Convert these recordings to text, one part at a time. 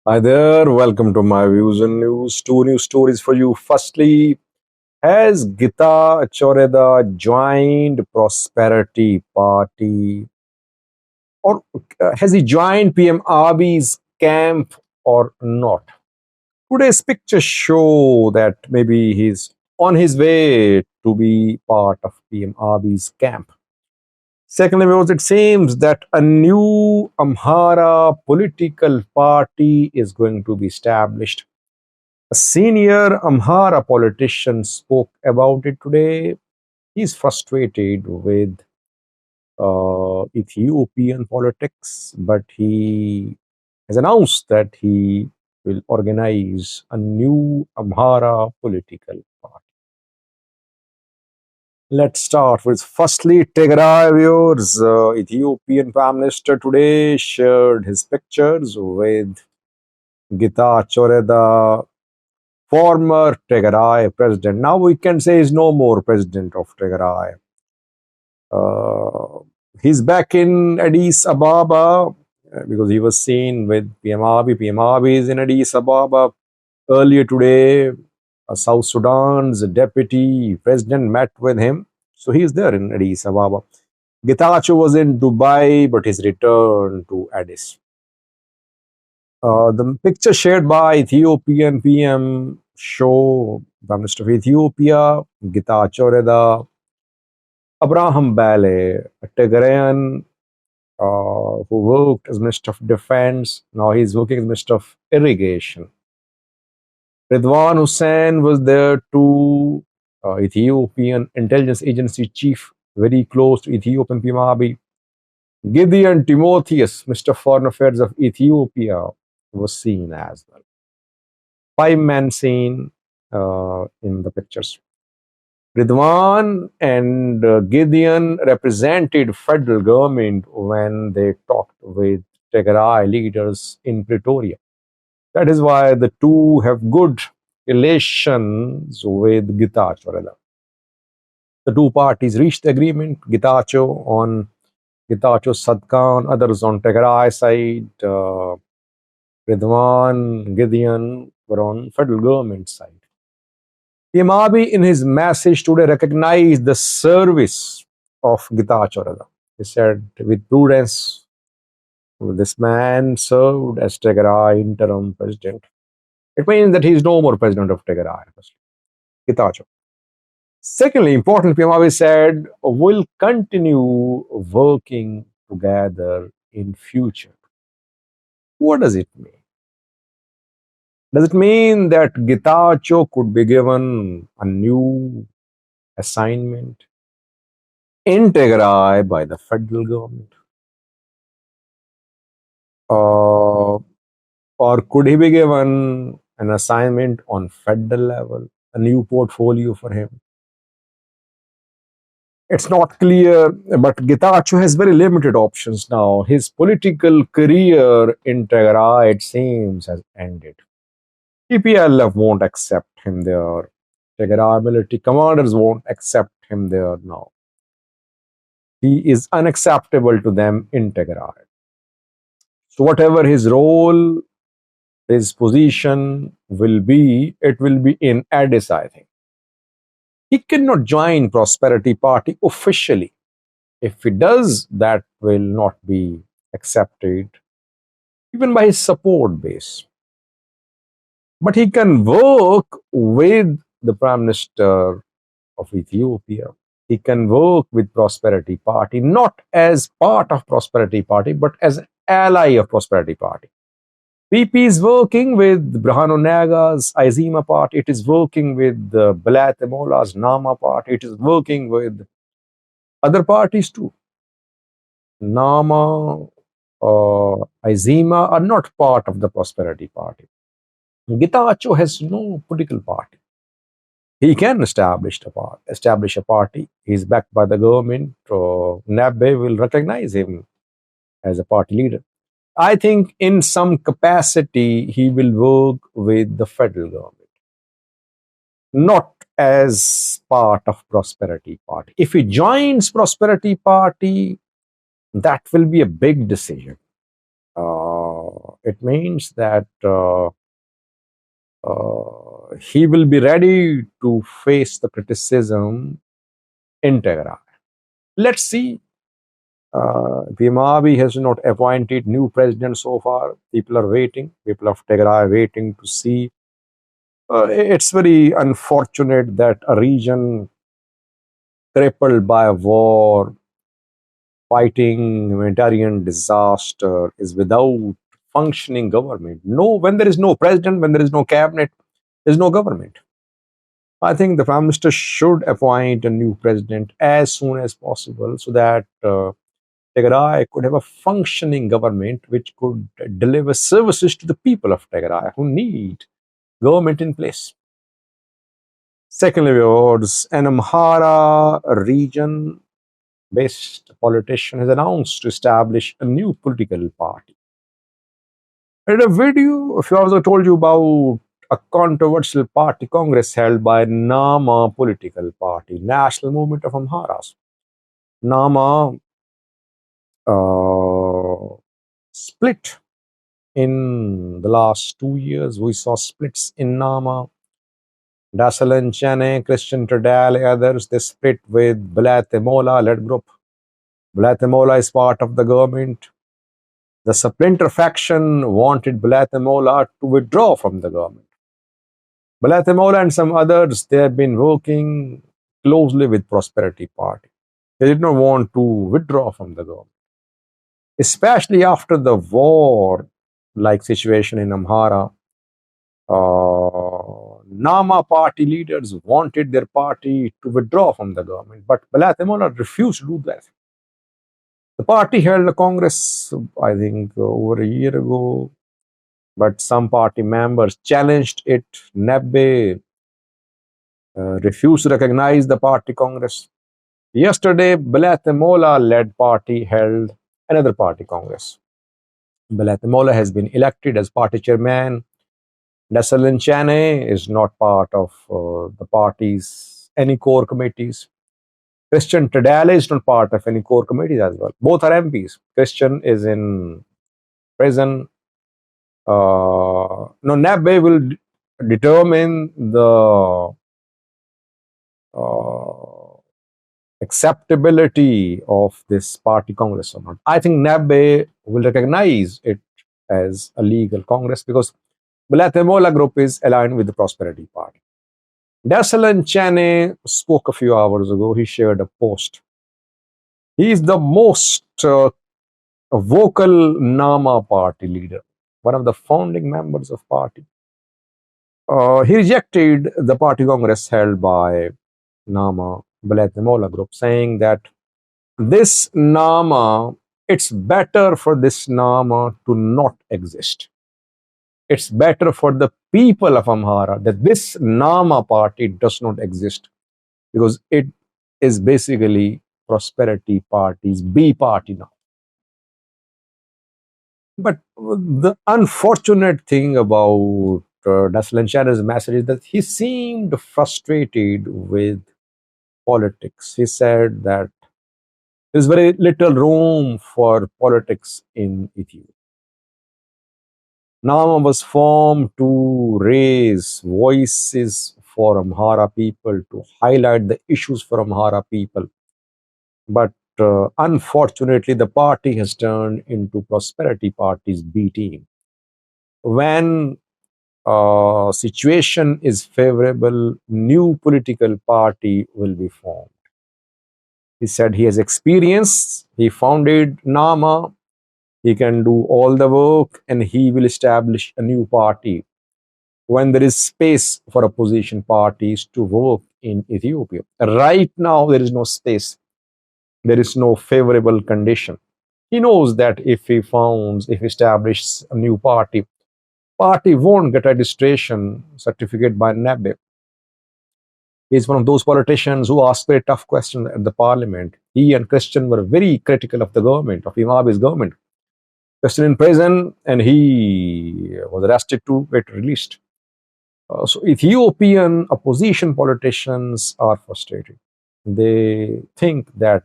Hi there, welcome to my views and news. Two news stories for you. Firstly, has Getachew Reda joined Prosperity Party or has he joined PM Abiy's camp or not? Today's pictures show that maybe he's on his way to be part of PM Abiy's camp. Secondly, because it seems that a new Amhara political party is going to be established. A senior Amhara politician spoke about it today. He's frustrated with Ethiopian politics, but he has announced that he will organize a new Amhara political party. Let's start with firstly Tigray viewers. Ethiopian Prime Minister today shared his pictures with Getachew Reda, former Tigray president. Now we can say he's no more president of Tigray. Uh, he's back in Addis Ababa because he was seen with PM Abiy. PM Abiy is in Addis Ababa. Earlier today, South Sudan's deputy president met with him. So he's there in Addis Ababa. Getachew was in Dubai, but he's returned to Addis. The picture shared by Ethiopian PM show Prime Minister of Ethiopia, Getachew Reda, Abraham Bale, a Tigrayan who worked as Minister of Defense. Now he's working as Minister of Irrigation. Ridwan Hussein was there too, Ethiopian intelligence agency chief, very close to Ethiopian PM Abiy. Gideon Timotheus, Minister of Foreign Affairs of Ethiopia, was seen as well. Five men seen in the pictures. Ridwan and Gideon represented federal government when they talked with Tigray leaders in Pretoria. That is why the two have good relations with Getachew Reda. The two parties reached agreement, Getachew on Getachew Sadkan, others on Tigray side, Ridwan, Gideon were on federal government side. PM Abiy, in his message today, recognized the service of Getachew Reda. He said, with prudence, this man served as Tigray interim president. It means that he is no more president of Tigray, Getachew. Secondly, important, PM Abiy said, will continue working together in future. What does it mean? Does it mean that Getachew could be given a new assignment in Tigray by the federal government? Or could he be given an assignment on federal level, a new portfolio for him? It's not clear, but Getachew has very limited options now. His political career in Tigray, it seems, has ended. TPLF won't accept him there. Tigray military commanders won't accept him there now. He is unacceptable to them in Tigray. So whatever his role, his position will be, it will be in Addis, I think. He cannot join Prosperity Party officially. If he does, that will not be accepted, even by his support base. But he can work with the Prime Minister of Ethiopia. He can work with Prosperity Party, not as part of Prosperity Party, but as an ally of Prosperity Party. PP is working with Brahano Naga's Izima party. It is working with Balatemola's Nama party. It is working with other parties too. Nama, Izima are not part of the Prosperity Party. Getachew has no political party. He can establish a party. He is backed by the government. NABE will recognize him as a party leader. I think in some capacity he will work with the federal government, not as part of Prosperity Party. If he joins Prosperity Party, that will be a big decision. it means that he will be ready to face the criticism in Tigray. Let's see. Bimabi has not appointed new president so far. People are waiting. People of Tigray are waiting to see. It's very unfortunate that a region crippled by a war, fighting humanitarian disaster is without functioning government. No, when there is no president, when there is no cabinet, there is no government. I think the prime minister should appoint a new president as soon as possible so that Tigray could have a functioning government which could deliver services to the people of Tigray who need government in place. Secondly, viewers, an Amhara region based politician has announced to establish a new political party. In a video, a few hours ago, I told you about a controversial party congress held by Nama political party, National Movement of Amharas. Nama split in the last 2 years. We saw splits in Nama. Dasalan Chane, Christian Tradal, others, they split with Balatemola led group. Balatemola is part of the government. The splinter faction wanted Balatemola to withdraw from the government. Balatemola and some others, they have been working closely with Prosperity Party. They did not want to withdraw from the government. Especially after the war-like situation in Amhara, Nama party leaders wanted their party to withdraw from the government, but Balatemola refused to do that. The party held a congress, I think, over a year ago, but some party members challenged it. Nebbe refused to recognize the party congress. Yesterday, Balatemola-led party held another party congress. Balatemola has been elected as party chairman. Dasalan Chane is not part of the party's any core committees. Christian Tadale is not part of any core committees as well. Both are MPs. Christian is in prison. No, Nabbe will determine the acceptability of this party congress or not. I think Nabbe will recognize it as a legal congress because Balatemola group is aligned with the Prosperity Party. Dasalan Chane spoke a few hours ago. He shared a post. He is the most vocal Nama party leader, one of the founding members of party. He rejected the party congress held by Nama Balatemola group, saying that this Nama, it's better for this Nama to not exist. It's better for the people of Amhara that this Nama party does not exist because it is basically Prosperity Party's B party now. But the unfortunate thing about Dasalan Chana's message is that he seemed frustrated with politics. He said that there's very little room for politics in Ethiopia. Nama was formed to raise voices for Amhara people, to highlight the issues for Amhara people. But unfortunately, the party has turned into Prosperity Party's B team. When situation is favorable, new political party will be formed. He said he has experience. He founded Nama. He can do all the work and he will establish a new party when there is space for opposition parties to work in Ethiopia. Right now, there is no space. There is no favorable condition. He knows that if he establishes a new party won't get a registration certificate by NABE. He's one of those politicians who asked very tough questions at the parliament. He and Christian were very critical of the government, of Imabi's government. Christian in prison and he was arrested to get released. So Ethiopian opposition politicians are frustrated. They think that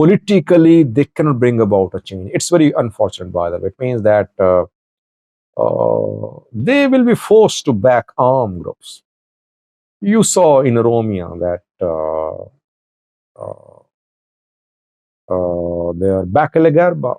politically they cannot bring about a change. It's very unfortunate, by the way. It means that they will be forced to back armed groups. You saw in Romania that uh, their Bakalegarba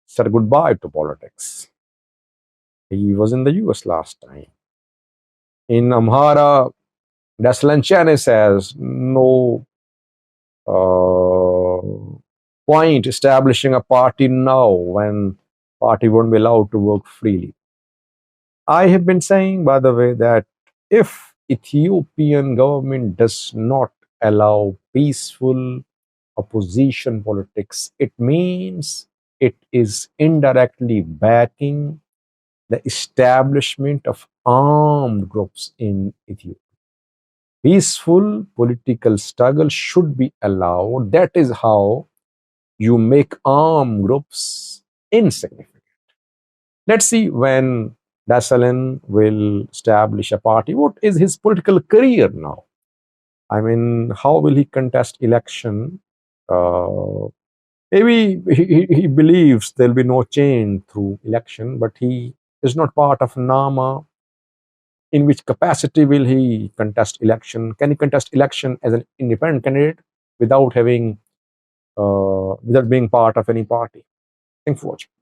said goodbye to politics. He was in the US last time. In Amhara, Daslanchane says no uh, point establishing a party now when party won't be allowed to work freely. I have been saying, by the way, that if Ethiopian government does not allow peaceful opposition politics, it means it is indirectly backing the establishment of armed groups in Ethiopia. Peaceful political struggle should be allowed. That is how you make armed groups insignificant. Let's see when Dassalin will establish a party. What is his political career now? I mean, how will he contest election? Uh, Maybe he believes there'll be no change through election, but he is not part of Nama. In which capacity will he contest election? Can he contest election as an independent candidate without having without being part of any party? Thanks for watching.